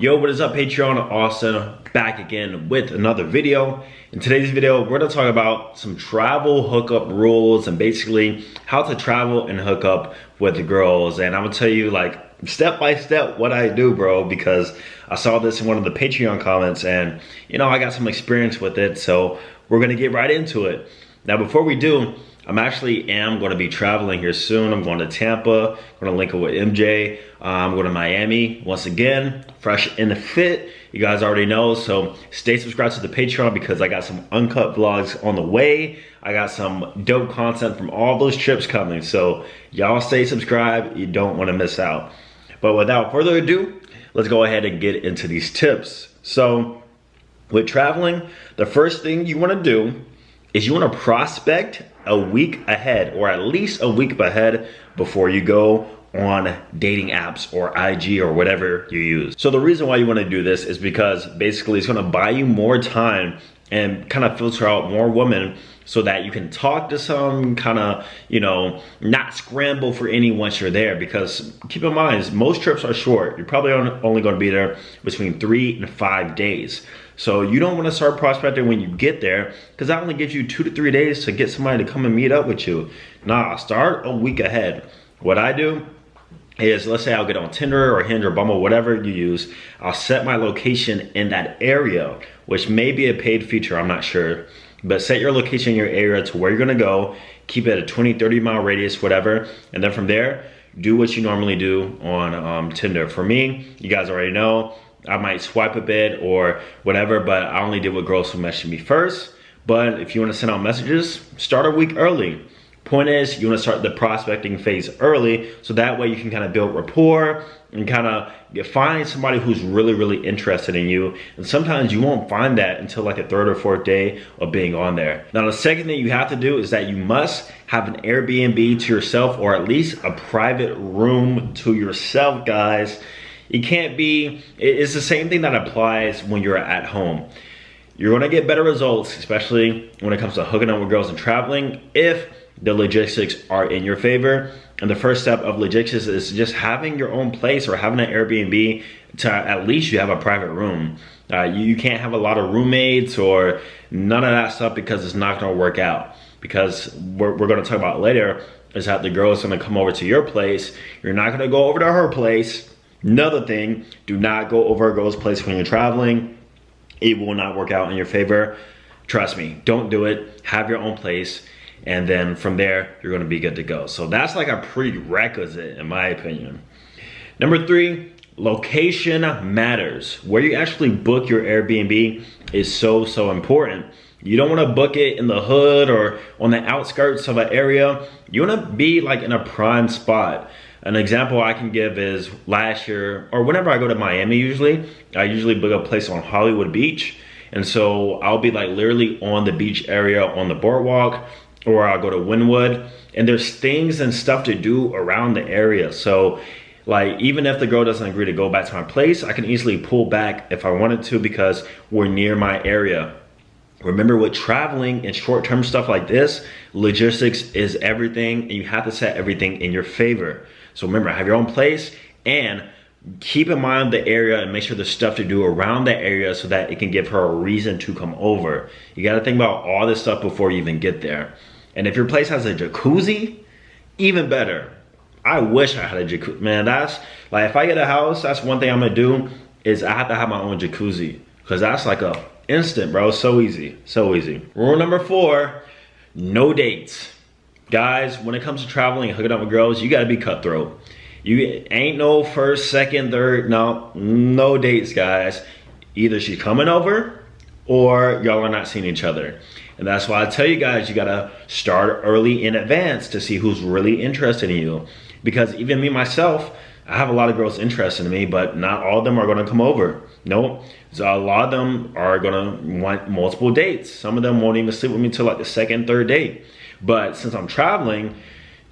Yo, what is up, Patreon? Austin back again with another video. In today's video, we're gonna talk about some travel hookup rules and basically how to travel and hook up with the girls. And I'm gonna tell you like step by step what I do, bro, because I saw this in one of the Patreon comments and you know, I got some experience with it. So we're gonna get right into it. Now, before we do, I'm going to be traveling here soon. I'm going to Tampa, I'm going to link up with MJ. I'm going to Miami once again, fresh and fit. You guys already know, so stay subscribed to the Patreon because I got some uncut vlogs on the way. I got some dope content from all those trips coming. So y'all stay subscribed. You don't want to miss out. But without further ado, let's go ahead and get into these tips. So with traveling, the first thing you want to do is you want to prospect a week ahead, or at least a week ahead before you go on dating apps or IG or whatever you use. So the reason why you want to do this is because basically it's going to buy you more time and kind of filter out more women so that you can talk to some, kind of, you know, not scramble for any once you're there. Because keep in mind, most trips are short. You're probably only going to be there between 3 and 5 days. So you don't want to start prospecting when you get there, because that only gives you 2 to 3 days to get somebody to come and meet up with you. Nah, start a week ahead. What I do is, let's say I'll get on Tinder or Hinge or Bumble, whatever you use. I'll set my location in that area, which may be a paid feature, I'm not sure. But set your location in your area to where you're gonna go. Keep it at a 20, 30 mile radius, whatever. And then from there, do what you normally do on Tinder. For me, you guys already know, I might swipe a bit or whatever, but I only did what girls who messaged me first. But if you want to send out messages, start a week early. Point is, you want to start the prospecting phase early, so that way you can kind of build rapport and kind of find somebody who's really, really interested in you. And sometimes you won't find that until like a 3rd or 4th day of being on there. Now, the second thing you have to do is that you must have an Airbnb to yourself, or at least a private room to yourself, guys. It can't be, it's the same thing that applies when you're at home. You're gonna get better results, especially when it comes to hooking up with girls and traveling, if the logistics are in your favor. And the first step of logistics is just having your own place or having an Airbnb to at least you have a private room. You can't have a lot of roommates or none of that stuff, because it's not gonna work out. Because we're gonna talk about later is that the girl is gonna come over to your place. You're not gonna go over to her place. Another thing, do not go over a girl's place when you're traveling. It will not work out in your favor. Trust me, don't do it. Have your own place, and then from there, you're gonna be good to go. So that's like a prerequisite in my opinion. Number 3, location matters. Where you actually book your Airbnb is so important. You don't wanna book it in the hood or on the outskirts of an area. You wanna be like in a prime spot. An example I can give is last year, or whenever I go to Miami I usually book a place on Hollywood Beach. And so I'll be like literally on the beach area on the boardwalk, or I'll go to Wynwood, and there's things and stuff to do around the area. So like, even if the girl doesn't agree to go back to my place, I can easily pull back if I wanted to, because we're near my area. Remember, with traveling and short-term stuff like this, logistics is everything, and you have to set everything in your favor. So remember, have your own place, and keep in mind the area and make sure there's stuff to do around that area so that it can give her a reason to come over. You gotta think about all this stuff before you even get there. And if your place has a jacuzzi, even better. I wish I had a jacuzzi. Man, that's like, if I get a house, that's one thing I'm gonna do, is I have to have my own jacuzzi, because that's like a instant, bro. So easy, so easy. Rule number 4, no dates. Guys, when it comes to traveling and hooking up with girls, you gotta be cutthroat. You ain't no 1st, 2nd, 3rd, no dates, guys. Either she's coming over or y'all are not seeing each other. And that's why I tell you guys, you gotta start early in advance to see who's really interested in you. Because even me, myself, I have a lot of girls interested in me, but not all of them are gonna come over. Nope. So a lot of them are gonna want multiple dates. Some of them won't even sleep with me till like the 2nd, 3rd date. But since I'm traveling,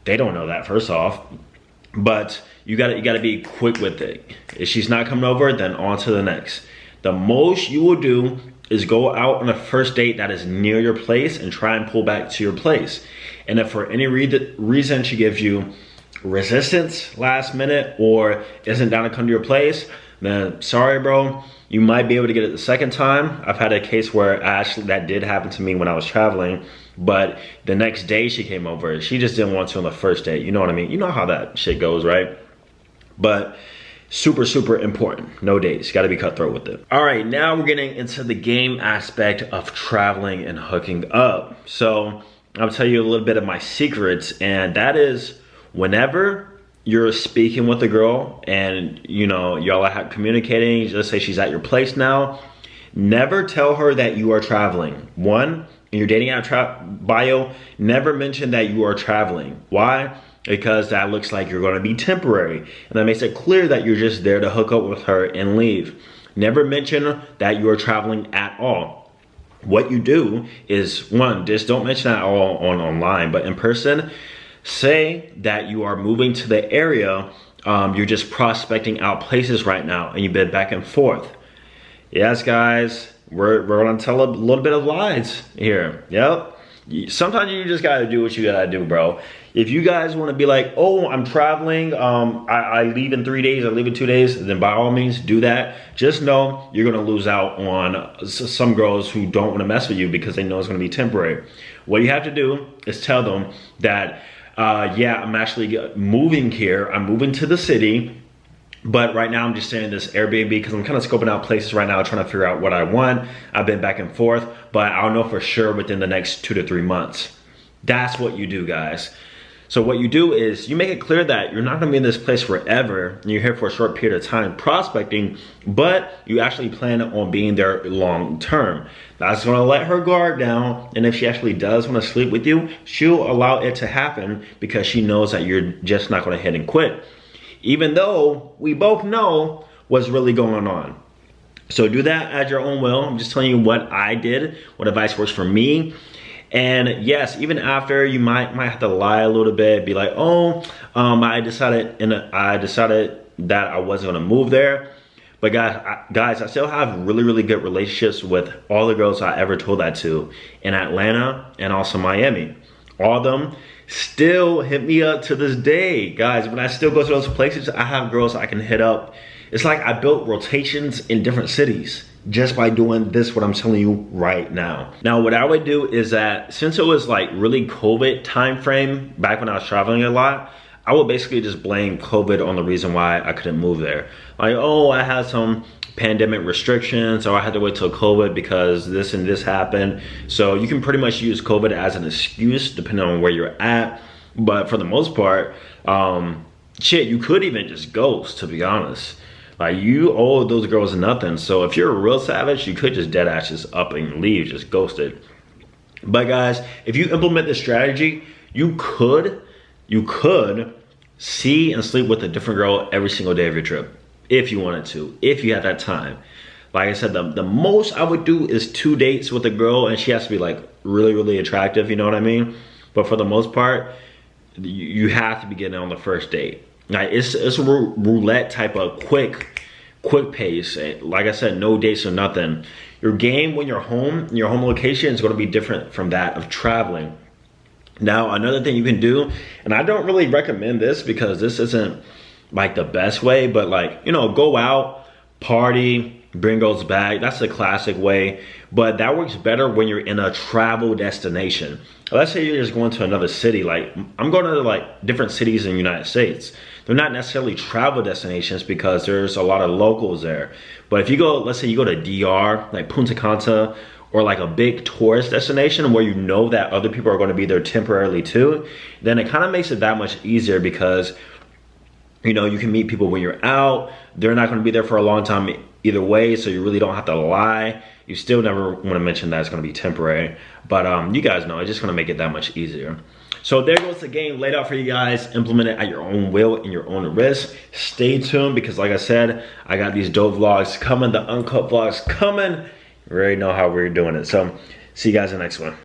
they don't know that, first off. But you gotta be quick with it. If she's not coming over, then on to the next. The most you will do is go out on a first date that is near your place and try and pull back to your place. And if for any reason she gives you resistance last minute or isn't down to come to your place, then sorry, bro. You might be able to get it the second time. I've had a case where actually that did happen to me when I was traveling, but the next day she came over. She just didn't want to on the first date. You know what I mean? You know how that shit goes, right? But super, super important. No dates. Got to be cutthroat with it. All right, now we're getting into the game aspect of traveling and hooking up. So I'll tell you a little bit of my secrets, and that is whenever you're speaking with a girl and you know y'all are communicating, let's say she's at your place now, never tell her that you are traveling. One, in your dating app bio, never mention that you are traveling. Why? Because that looks like you're going to be temporary, and that makes it clear that you're just there to hook up with her and leave. Never mention that you are traveling at all. What you do is, one, just don't mention that all online, but in person, say that you are moving to the area, you're just prospecting out places right now, and you've been back and forth. Yes, guys, we're gonna tell a little bit of lies here. Yep. Sometimes you just gotta do what you gotta do, bro. If you guys wanna be like, oh, I'm traveling, I leave in 3 days, I leave in 2 days, then by all means do that. Just know you're gonna lose out on some girls who don't wanna mess with you because they know it's gonna be temporary. What you have to do is tell them that, yeah, I'm actually moving here, I'm moving to the city, but right now I'm just staying in this Airbnb because I'm kind of scoping out places right now, trying to figure out what I want. I've been back and forth, but I'll know for sure within the next 2 to 3 months. That's what you do, guys. So what you do is you make it clear that you're not gonna be in this place forever, and you're here for a short period of time prospecting, but you actually plan on being there long term. That's gonna let her guard down, and if she actually does wanna sleep with you, she'll allow it to happen because she knows that you're just not gonna hit and quit. Even though we both know what's really going on. So do that at your own will. I'm just telling you what I did, what advice works for me. And yes, even after, you might have to lie a little bit, be like, oh, I decided that I wasn't gonna move there. But guys, I still have really good relationships with all the girls I ever told that to in Atlanta and also Miami. All of them still hit me up to this day. Guys, when I still go to those places, I have girls I can hit up. It's like I built rotations in different cities just by doing this, what I'm telling you right now. Now, what I would do is that since it was like really COVID time frame, back when I was traveling a lot, I would basically just blame COVID on the reason why I couldn't move there. Like, oh, I had some pandemic restrictions, or I had to wait till COVID because this and this happened. So you can pretty much use COVID as an excuse depending on where you're at. But for the most part, shit, you could even just ghost, to be honest. Like, you owe those girls nothing. So if you're a real savage, you could just dead ass just up and leave, just ghost it. But guys, if you implement this strategy, you could see and sleep with a different girl every single day of your trip. If you wanted to, if you had that time. Like I said, the most I would do is 2 dates with a girl, and she has to be like really attractive, you know what I mean? But for the most part, you have to be getting on the first date. Like, it's a roulette type of quick pace. Like I said, no dates or nothing. Your game when you're home, your home location is going to be different from that of traveling. Now, another thing you can do, and I don't really recommend this because this isn't like the best way, but like, you know, go out, party, bring girls back. That's the classic way, but that works better when you're in a travel destination. Let's say you're just going to another city. Like, I'm going to like different cities in the United States. They're not necessarily travel destinations because there's a lot of locals there. But if you go, let's say you go to DR, like Punta Cana, or like a big tourist destination where you know that other people are going to be there temporarily too, then it kind of makes it that much easier because, you know, you can meet people when you're out. They're not going to be there for a long time either way, so you really don't have to lie. You still never want to mention that it's going to be temporary, but you guys know it's just going to make it that much easier. So there goes the game laid out for you guys. Implement it at your own will and your own risk. Stay tuned because, like I said, I got these dope vlogs coming, the uncut vlogs coming. You already know how we're doing it. So see you guys in the next one.